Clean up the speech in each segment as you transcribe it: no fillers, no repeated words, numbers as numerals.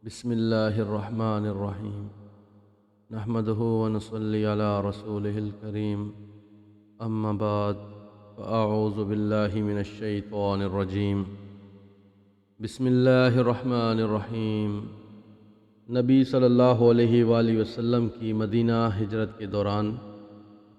بسم اللہ الرحمن الرحیم نحمدہ ونصلی علی رسولہ الکریم اما بعد فاعوذ باللہ من الشیطان الرجیم بسم اللہ الرحمن الرحیم نبی صلی اللہ علیہ وآلہ وسلم کی مدینہ ہجرت کے دوران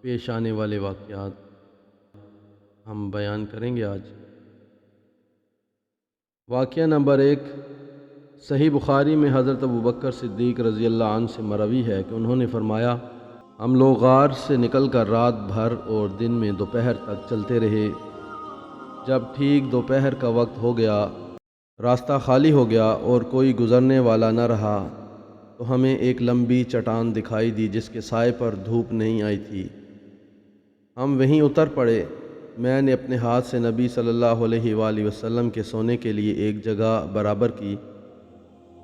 پیش آنے والے واقعات ہم بیان کریں گے آج۔ واقعہ نمبر 1، صحیح بخاری میں حضرت ابوبکر صدیق رضی اللہ عنہ سے مروی ہے کہ انہوں نے فرمایا، ہم لوگ غار سے نکل کر رات بھر اور دن میں دوپہر تک چلتے رہے۔ جب ٹھیک دوپہر کا وقت ہو گیا، راستہ خالی ہو گیا اور کوئی گزرنے والا نہ رہا تو ہمیں ایک لمبی چٹان دکھائی دی جس کے سائے پر دھوپ نہیں آئی تھی۔ ہم وہیں اتر پڑے۔ میں نے اپنے ہاتھ سے نبی صلی اللہ علیہ وآلہ وسلم کے سونے کے لیے ایک جگہ برابر کی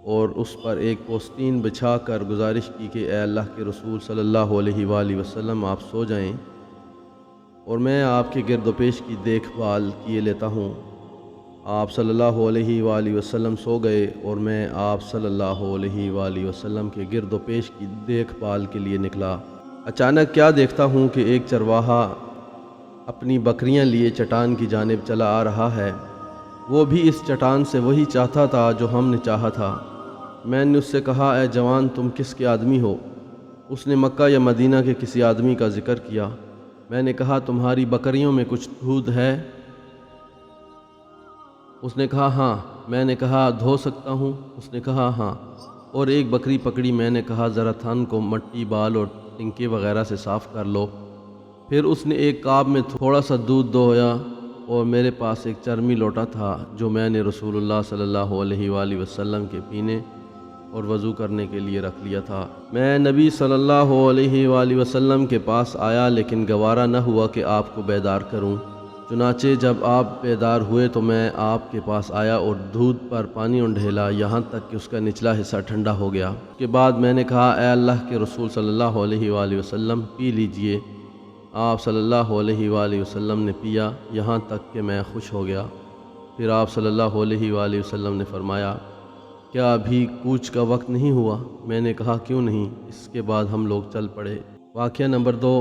اور اس پر ایک پوستین بچھا کر گزارش کی کہ اے اللہ کے رسول صلی اللہ علیہ وآلہ وسلم، آپ سو جائیں اور میں آپ کے گرد و پیش کی دیکھ بھال کیے لیتا ہوں۔ آپ صلی اللہ علیہ وآلہ وسلم سو گئے اور میں آپ صلی اللہ علیہ وآلہ وسلم کے گرد و پیش کی دیکھ بھال کے لیے نکلا۔ اچانک کیا دیکھتا ہوں کہ ایک چرواہا اپنی بکریاں لیے چٹان کی جانب چلا آ رہا ہے۔ وہ بھی اس چٹان سے وہی چاہتا تھا جو ہم نے چاہا تھا۔ میں نے اس سے کہا، اے جوان، تم کس کے آدمی ہو؟ اس نے مکہ یا مدینہ کے کسی آدمی کا ذکر کیا۔ میں نے کہا، تمہاری بکریوں میں کچھ دودھ ہے؟ اس نے کہا، ہاں۔ میں نے کہا، دھو سکتا ہوں؟ اس نے کہا، ہاں۔ اور ایک بکری پکڑی۔ میں نے کہا، ذرا تھن کو مٹی، بال اور ٹنکے وغیرہ سے صاف کر لو۔ پھر اس نے ایک کاب میں تھوڑا سا دودھ دویا اور میرے پاس ایک چرمی لوٹا تھا جو میں نے رسول اللہ صلی اللہ علیہ وآلہ وسلم کے پینے اور وضو کرنے کے لیے رکھ لیا تھا۔ میں نبی صلی اللہ علیہ وآلہ وسلم کے پاس آیا لیکن گوارا نہ ہوا کہ آپ کو بیدار کروں۔ چنانچہ جب آپ بیدار ہوئے تو میں آپ کے پاس آیا اور دودھ پر پانی انڈھیلا یہاں تک کہ اس کا نچلا حصہ ٹھنڈا ہو گیا۔ اس کے بعد میں نے کہا، اے اللہ کے رسول صلی اللہ علیہ وآلہ وسلم، پی لیجئے۔ آپ صلی اللہ علیہ وآلہ وسلم نے پیا یہاں تک کہ میں خوش ہو گیا۔ پھر آپ صلی اللہ علیہ وآلہ وسلم نے فرمایا، کیا ابھی کوچ کا وقت نہیں ہوا؟ میں نے کہا، کیوں نہیں؟ اس کے بعد ہم لوگ چل پڑے۔ واقعہ نمبر 2،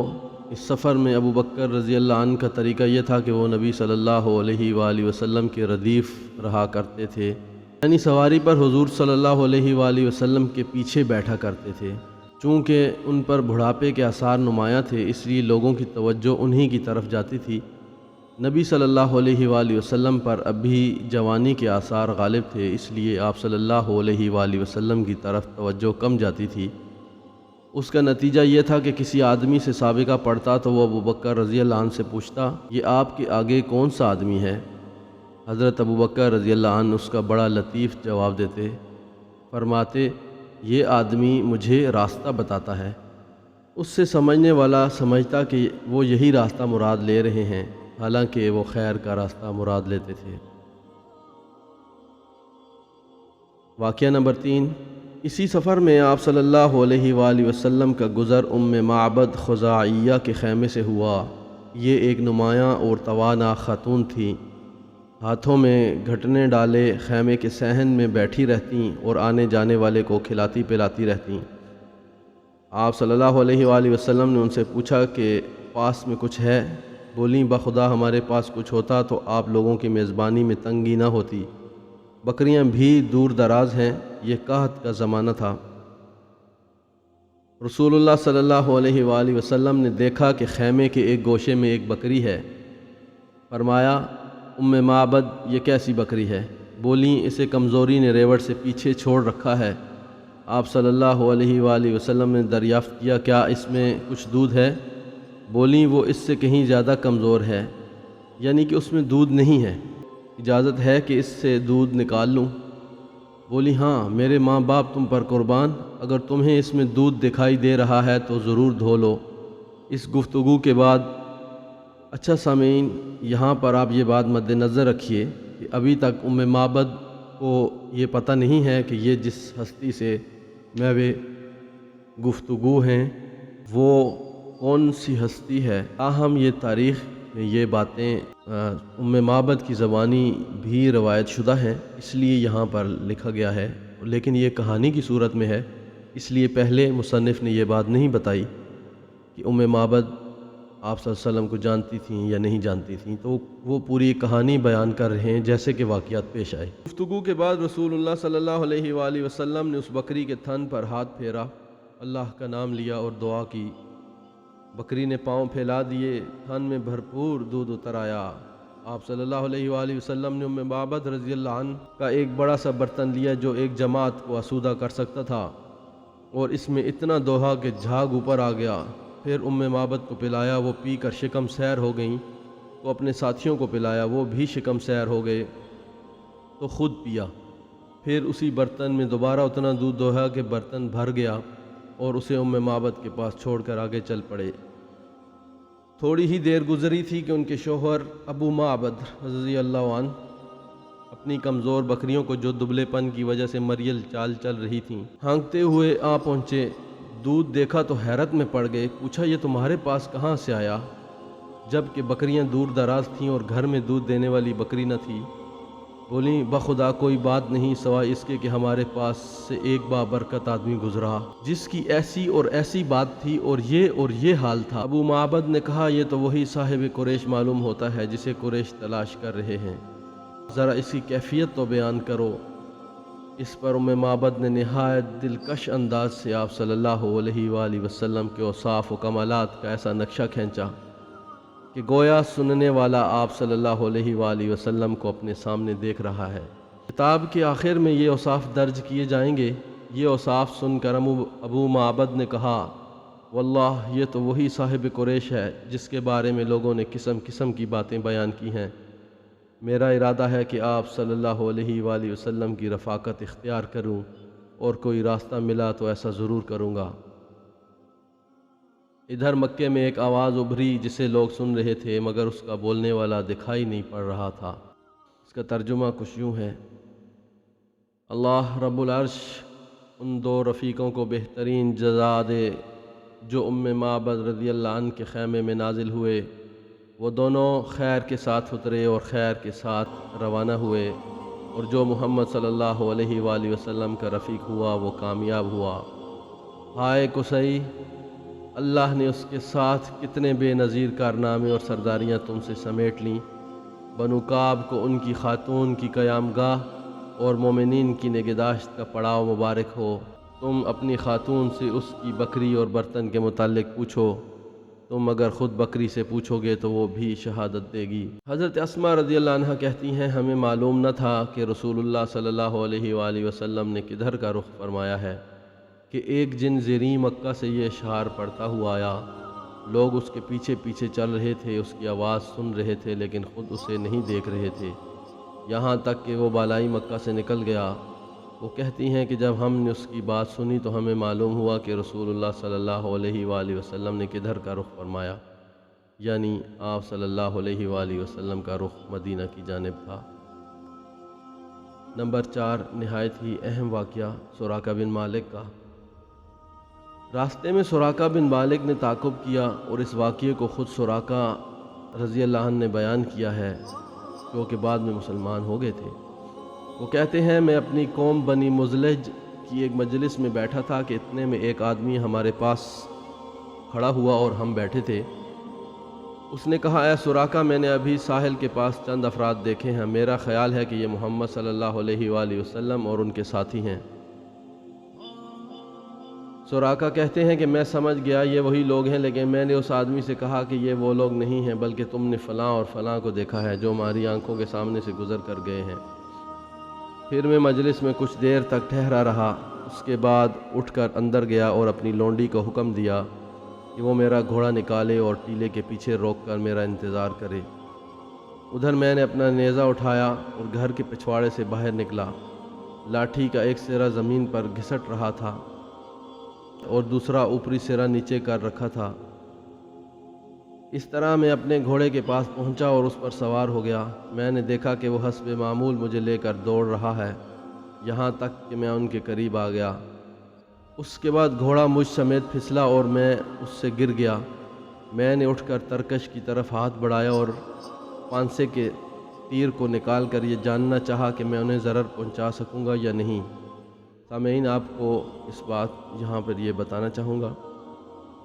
اس سفر میں ابوبکر رضی اللہ عنہ کا طریقہ یہ تھا کہ وہ نبی صلی اللہ علیہ وآلہ وسلم کے ردیف رہا کرتے تھے، یعنی سواری پر حضور صلی اللہ علیہ وآلہ وسلم کے پیچھے بیٹھا کرتے تھے۔ چونکہ ان پر بڑھاپے کے آثار نمایاں تھے اس لیے لوگوں کی توجہ انہی کی طرف جاتی تھی۔ نبی صلی اللہ علیہ وآلہ وسلم پر اب بھی جوانی کے آثار غالب تھے، اس لیے آپ صلی اللہ علیہ وآلہ وسلم کی طرف توجہ کم جاتی تھی۔ اس کا نتیجہ یہ تھا کہ کسی آدمی سے سابقہ پڑتا تو وہ ابوبکر رضی اللہ عنہ سے پوچھتا، یہ آپ کے آگے کون سا آدمی ہے؟ حضرت ابوبکر رضی اللہ عنہ اس کا بڑا لطیف جواب دیتے، فرماتے، یہ آدمی مجھے راستہ بتاتا ہے۔ اس سے سمجھنے والا سمجھتا کہ وہ یہی راستہ مراد لے رہے ہیں، حالانکہ وہ خیر کا راستہ مراد لیتے تھے۔ واقعہ نمبر 3، اسی سفر میں آپ صلی اللہ علیہ وآلہ وسلم کا گزر معبد خزاعیہ کے خیمے سے ہوا۔ یہ ایک نمایاں اور توانا خاتون تھیں، ہاتھوں میں گھٹنے ڈالے خیمے کے صحن میں بیٹھی رہتیں اور آنے جانے والے کو کھلاتی پلاتی رہتیں۔ آپ صلی اللہ علیہ وآلہ وسلم نے ان سے پوچھا کہ پاس میں کچھ ہے؟ بولیں، بخدا ہمارے پاس کچھ ہوتا تو آپ لوگوں کی میزبانی میں تنگی نہ ہوتی۔ بکریاں بھی دور دراز ہیں، یہ قحط کا زمانہ تھا۔ رسول اللہ صلی اللہ علیہ وآلہ وسلم نے دیکھا کہ خیمے کے ایک گوشے میں ایک بکری ہے۔ فرمایا، معبد، یہ کیسی بکری ہے؟ بولیں، اسے کمزوری نے ریوڑ سے پیچھے چھوڑ رکھا ہے۔ آپ صلی اللہ علیہ وآلہ وسلم نے دریافت کیا، کیا اس میں کچھ دودھ ہے؟ بولیں، وہ اس سے کہیں زیادہ کمزور ہے، یعنی کہ اس میں دودھ نہیں ہے، اجازت ہے کہ اس سے دودھ نکال لوں؟ بولی، ہاں، میرے ماں باپ تم پر قربان، اگر تمہیں اس میں دودھ دکھائی دے رہا ہے تو ضرور دھو لو۔ اس گفتگو کے بعد اچھا سامعین، یہاں پر آپ یہ بات مد نظر رکھیے کہ ابھی تک معبد کو یہ پتہ نہیں ہے کہ یہ جس ہستی سے محو گفتگو ہیں وہ کون سی ہستی ہے۔ تاہم یہ تاریخ میں یہ باتیں معبد کی زبانی بھی روایت شدہ ہیں، اس لیے یہاں پر لکھا گیا ہے۔ لیکن یہ کہانی کی صورت میں ہے، اس لیے پہلے مصنف نے یہ بات نہیں بتائی کہ معبد آپ صلی اللہ علیہ وسلم کو جانتی تھیں یا نہیں جانتی تھیں، تو وہ پوری کہانی بیان کر رہے ہیں جیسے کہ واقعات پیش آئے۔ گفتگو کے بعد رسول اللہ صلی اللہ علیہ وآلہ وسلم نے اس بکری کے تھن پر ہاتھ پھیرا، اللہ کا نام لیا اور دعا کی۔ بکری نے پاؤں پھیلا دیے، تھن میں بھرپور دودھ اتر آیا۔ آپ صلی اللہ علیہ وآلہ وسلم نے معبد رضی اللہ عنہ کا ایک بڑا سا برتن لیا جو ایک جماعت کو آسودہ کر سکتا تھا، اور اس میں اتنا دوہا کہ جھاگ اوپر آ گیا۔ پھر معبد کو پلایا، وہ پی کر شکم سیر ہو گئیں، تو اپنے ساتھیوں کو پلایا، وہ بھی شکم سیر ہو گئے، تو خود پیا۔ پھر اسی برتن میں دوبارہ اتنا دودھ دوہا کہ برتن بھر گیا، اور اسے معبد کے پاس چھوڑ کر آگے چل پڑے۔ تھوڑی ہی دیر گزری تھی کہ ان کے شوہر ابو معبد رضی اللہ عنہ اپنی کمزور بکریوں کو جو دبلے پن کی وجہ سے مریل چال چل رہی تھیں، ہانکتے ہوئے آ پہنچے۔ دودھ دیکھا تو حیرت میں پڑ گئے، پوچھا یہ تمہارے پاس کہاں سے آیا؟ جب کہ بکریاں دور دراز تھیں اور گھر میں دودھ دینے والی بکری نہ تھی۔ بولیں بخدا کوئی بات نہیں سوائے اس کے کہ ہمارے پاس سے ایک بابرکت آدمی گزرا جس کی ایسی اور ایسی بات تھی اور یہ حال تھا۔ ابو معبد نے کہا یہ تو وہی صاحب قریش معلوم ہوتا ہے جسے قریش تلاش کر رہے ہیں، ذرا اس کی کیفیت تو بیان کرو۔ اس پر معبد نے نہایت دلکش انداز سے آپ صلی اللہ علیہ وآلہ وسلم کے اوصاف و کمالات کا ایسا نقشہ کھینچا کہ گویا سننے والا آپ صلی اللہ علیہ وآلہ وسلم کو اپنے سامنے دیکھ رہا ہے۔ کتاب کے آخر میں یہ اوصاف درج کیے جائیں گے۔ یہ اوصاف سن کر ابو معبد نے کہا واللہ یہ تو وہی صاحب قریش ہے جس کے بارے میں لوگوں نے قسم قسم کی باتیں بیان کی ہیں۔ میرا ارادہ ہے کہ آپ صلی اللہ علیہ وآلہ وسلم کی رفاقت اختیار کروں، اور کوئی راستہ ملا تو ایسا ضرور کروں گا۔ ادھر مکے میں ایک آواز ابھری جسے لوگ سن رہے تھے مگر اس کا بولنے والا دکھائی نہیں پڑ رہا تھا۔ اس کا ترجمہ کچھ یوں ہے، اللہ رب العرش ان دو رفیقوں کو بہترین جزا دے جو معبد رضی اللہ عنہ کے خیمے میں نازل ہوئے۔ وہ دونوں خیر کے ساتھ اترے اور خیر کے ساتھ روانہ ہوئے، اور جو محمد صلی اللہ علیہ وآلہ وسلم کا رفیق ہوا وہ کامیاب ہوا۔ ہائے قصی، اللہ نے اس کے ساتھ کتنے بے نظیر کارنامے اور سرداریاں تم سے سمیٹ لیں۔ بنو کعب کو ان کی خاتون کی قیام گاہ اور مومنین کی نگہداشت کا پڑاؤ مبارک ہو۔ تم اپنی خاتون سے اس کی بکری اور برتن کے متعلق پوچھو، تم اگر خود بکری سے پوچھو گے تو وہ بھی شہادت دے گی۔ حضرت اسماء رضی اللہ عنہ کہتی ہیں ہمیں معلوم نہ تھا کہ رسول اللہ صلی اللہ علیہ وآلہ وسلم نے کدھر کا رخ فرمایا ہے کہ ایک جن زیریں مکہ سے یہ اشعار پڑھتا ہوا آیا۔ لوگ اس کے پیچھے پیچھے چل رہے تھے، اس کی آواز سن رہے تھے لیکن خود اسے نہیں دیکھ رہے تھے، یہاں تک کہ وہ بالائی مکہ سے نکل گیا۔ وہ کہتی ہیں کہ جب ہم نے اس کی بات سنی تو ہمیں معلوم ہوا کہ رسول اللہ صلی اللہ علیہ وآلہ وسلم نے کدھر کا رخ فرمایا، یعنی آپ صلی اللہ علیہ وآلہ وسلم کا رخ مدینہ کی جانب تھا۔ نمبر 4، نہایت ہی اہم واقعہ سراقہ بن مالک کا۔ راستے میں سراقہ بن مالک نے تعاقب کیا اور اس واقعے کو خود سراقہ رضی اللہ عنہ نے بیان کیا ہے، جو کہ بعد میں مسلمان ہو گئے تھے۔ وہ کہتے ہیں میں اپنی قوم بنی مزلج کی ایک مجلس میں بیٹھا تھا کہ اتنے میں ایک آدمی ہمارے پاس کھڑا ہوا اور ہم بیٹھے تھے۔ اس نے کہا اے سراقہ، میں نے ابھی ساحل کے پاس چند افراد دیکھے ہیں، میرا خیال ہے کہ یہ محمد صلی اللہ علیہ وآلہ وسلم اور ان کے ساتھی ہیں۔ سراقہ کہتے ہیں کہ میں سمجھ گیا یہ وہی لوگ ہیں، لیکن میں نے اس آدمی سے کہا کہ یہ وہ لوگ نہیں ہیں بلکہ تم نے فلاں اور فلاں کو دیکھا ہے جو ہماری آنکھوں کے سامنے سے گزر کر گئے ہیں۔ پھر میں مجلس میں کچھ دیر تک ٹھہرا رہا، اس کے بعد اٹھ کر اندر گیا اور اپنی لونڈی کو حکم دیا کہ وہ میرا گھوڑا نکالے اور ٹیلے کے پیچھے روک کر میرا انتظار کرے۔ ادھر میں نے اپنا نیزہ اٹھایا اور گھر کے پچھواڑے سے باہر نکلا۔ لاٹھی کا ایک سرا زمین پر گھسٹ رہا تھا اور دوسرا اوپری سرا نیچے کر رکھا تھا۔ اس طرح میں اپنے گھوڑے کے پاس پہنچا اور اس پر سوار ہو گیا۔ میں نے دیکھا کہ وہ حسب معمول مجھے لے کر دوڑ رہا ہے، یہاں تک کہ میں ان کے قریب آ گیا۔ اس کے بعد گھوڑا مجھ سمیت پھسلا اور میں اس سے گر گیا۔ میں نے اٹھ کر ترکش کی طرف ہاتھ بڑھایا اور پانسے کے تیر کو نکال کر یہ جاننا چاہا کہ میں انہیں ضرر پہنچا سکوں گا یا نہیں۔ سامعین، آپ کو اس بات یہاں پر یہ بتانا چاہوں گا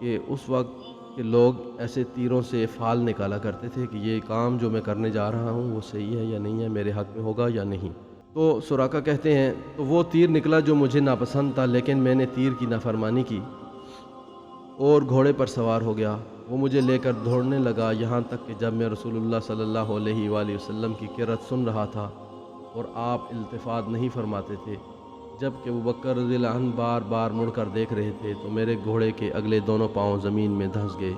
کہ اس وقت کے لوگ ایسے تیروں سے فال نکالا کرتے تھے کہ یہ کام جو میں کرنے جا رہا ہوں وہ صحیح ہے یا نہیں ہے، میرے حق میں ہوگا یا نہیں۔ تو سراقہ کہتے ہیں تو وہ تیر نکلا جو مجھے ناپسند تھا، لیکن میں نے تیر کی نافرمانی کی اور گھوڑے پر سوار ہو گیا۔ وہ مجھے لے کر دوڑنے لگا، یہاں تک کہ جب میں رسول اللہ صلی اللہ علیہ وآلہ وسلم کی قرأت سن رہا تھا اور آپ التفات نہیں فرماتے تھے، جب کہ ابوبکر رضی اللہ عنہ بار بار مڑ کر دیکھ رہے تھے، تو میرے گھوڑے کے اگلے دونوں پاؤں زمین میں دھنس گئے،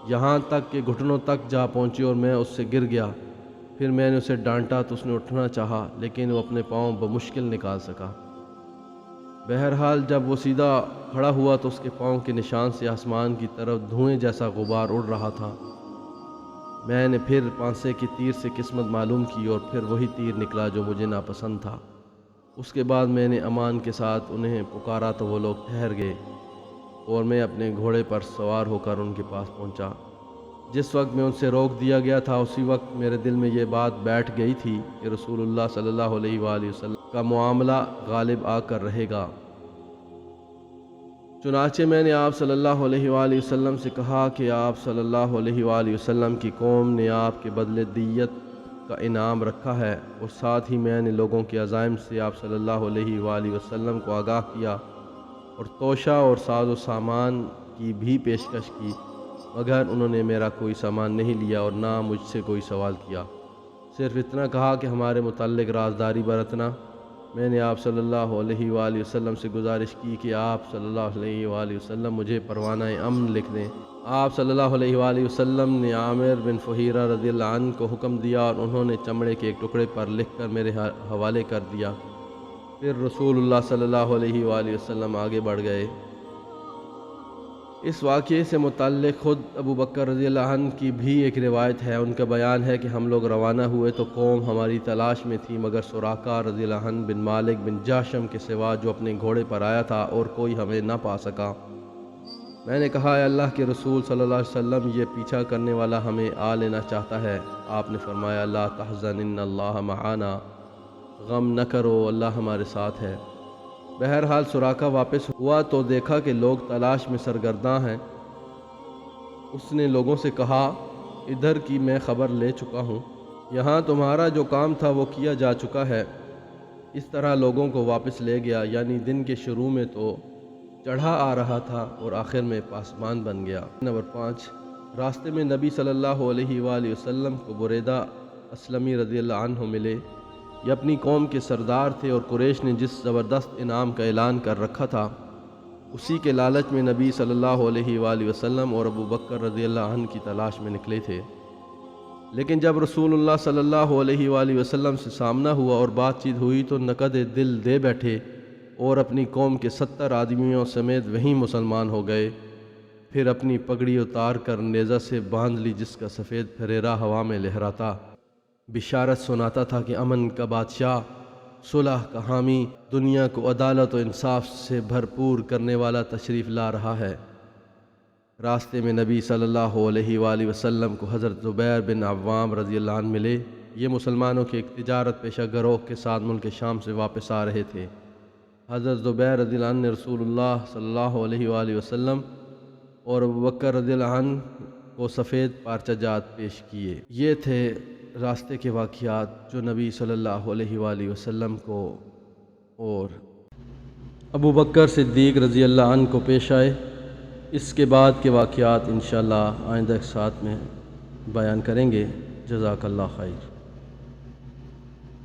یہاں تک کہ گھٹنوں تک جا پہنچی اور میں اس سے گر گیا۔ پھر میں نے اسے ڈانٹا تو اس نے اٹھنا چاہا، لیکن وہ اپنے پاؤں بمشکل نکال سکا۔ بہرحال جب وہ سیدھا کھڑا ہوا تو اس کے پاؤں کے نشان سے آسمان کی طرف دھوئیں جیسا غبار اڑ رہا تھا۔ میں نے پھر پانسے کی تیر سے قسمت معلوم کی اور پھر وہی تیر نکلا جو مجھے ناپسند تھا۔ اس کے بعد میں نے امان کے ساتھ انہیں پکارا تو وہ لوگ ٹھہر گئے اور میں اپنے گھوڑے پر سوار ہو کر ان کے پاس پہنچا۔ جس وقت میں ان سے روک دیا گیا تھا، اسی وقت میرے دل میں یہ بات بیٹھ گئی تھی کہ رسول اللہ صلی اللہ علیہ وآلہ وسلم کا معاملہ غالب آ کر رہے گا۔ چنانچہ میں نے آپ صلی اللہ علیہ وآلہ وسلم سے کہا کہ آپ صلی اللہ علیہ وآلہ وسلم کی قوم نے آپ کے بدلے دیت کا انعام رکھا ہے، اور ساتھ ہی میں نے لوگوں کے عزائم سے آپ صلی اللہ علیہ وآلہ وسلم کو آگاہ کیا اور توشہ اور ساز و سامان کی بھی پیشکش کی، مگر انہوں نے میرا کوئی سامان نہیں لیا اور نہ مجھ سے کوئی سوال کیا، صرف اتنا کہا کہ ہمارے متعلق رازداری برتنا۔ میں نے آپ صلی اللہ علیہ وآلہ وسلم سے گزارش کی کہ آپ صلی اللہ علیہ وآلہ وسلم مجھے پروانہ امن لکھ دیں۔ آپ صلی اللہ علیہ وآلہ وسلم نے عامر بن فہیرہ رضی اللہ عنہ کو حکم دیا اور انہوں نے چمڑے کے ایک ٹکڑے پر لکھ کر میرے حوالے کر دیا۔ پھر رسول اللہ صلی اللہ علیہ وآلہ وسلم آگے بڑھ گئے۔ اس واقعے سے متعلق خود ابوبکر رضی اللہ عنہ کی بھی ایک روایت ہے۔ ان کا بیان ہے کہ ہم لوگ روانہ ہوئے تو قوم ہماری تلاش میں تھی، مگر سراقہ رضی اللہ عنہ بن مالک بن جاشم کے سوا جو اپنے گھوڑے پر آیا تھا اور کوئی ہمیں نہ پا سکا۔ میں نے کہا، اے اللہ کے رسول صلی اللہ علیہ وسلم، یہ پیچھا کرنے والا ہمیں آ لینا چاہتا ہے۔ آپ نے فرمایا، لا تحزن ان اللہ معانا، غم نہ کرو، اللہ ہمارے ساتھ ہے۔ بہرحال سراقہ واپس ہوا تو دیکھا کہ لوگ تلاش میں سرگرداں ہیں۔ اس نے لوگوں سے کہا، ادھر کی میں خبر لے چکا ہوں، یہاں تمہارا جو کام تھا وہ کیا جا چکا ہے۔ اس طرح لوگوں کو واپس لے گیا، یعنی دن کے شروع میں تو چڑھا آ رہا تھا اور آخر میں پاسمان بن گیا۔ نمبر 5، راستے میں نبی صلی اللہ علیہ وآلہ وسلم کو بریدہ اسلمی رضی اللہ عنہ ملے۔ یہ اپنی قوم کے سردار تھے اور قریش نے جس زبردست انعام کا اعلان کر رکھا تھا، اسی کے لالچ میں نبی صلی اللہ علیہ وآلہ وسلم اور ابوبکر رضی اللہ عنہ کی تلاش میں نکلے تھے۔ لیکن جب رسول اللہ صلی اللہ علیہ وآلہ وسلم سے سامنا ہوا اور بات چیت ہوئی تو نقد دل دے بیٹھے اور اپنی قوم کے 70 آدمیوں سمیت وہیں مسلمان ہو گئے۔ پھر اپنی پگڑی اتار کر نیزہ سے باندھ لی، جس کا سفید پھریرا ہوا میں لہراتا بشارت سناتا تھا کہ امن کا بادشاہ، صلح کا حامی، دنیا کو عدالت و انصاف سے بھرپور کرنے والا تشریف لا رہا ہے۔ راستے میں نبی صلی اللہ علیہ وآلہ وسلم کو حضرت زبیر بن عوام رضی اللہ عنہ ملے۔ یہ مسلمانوں کے ایک تجارت پیشہ گروہ کے ساتھ ملک شام سے واپس آ رہے تھے۔ حضرت زبیر رضی اللہ عنہ نے رسول اللہ صلی اللہ علیہ وآلہ وسلم اور ابوبکر رضی اللہ عنہ کو سفید پارچہ جات پیش کیے۔ یہ تھے راستے کے واقعات جو نبی صلی اللہ علیہ وآلہ وسلم کو اور ابوبکر صدیق رضی اللہ عنہ کو پیش آئے۔ اس کے بعد کے واقعات انشاءاللہ آئندہ ایک ساتھ میں بیان کریں گے۔ جزاک اللہ خیر۔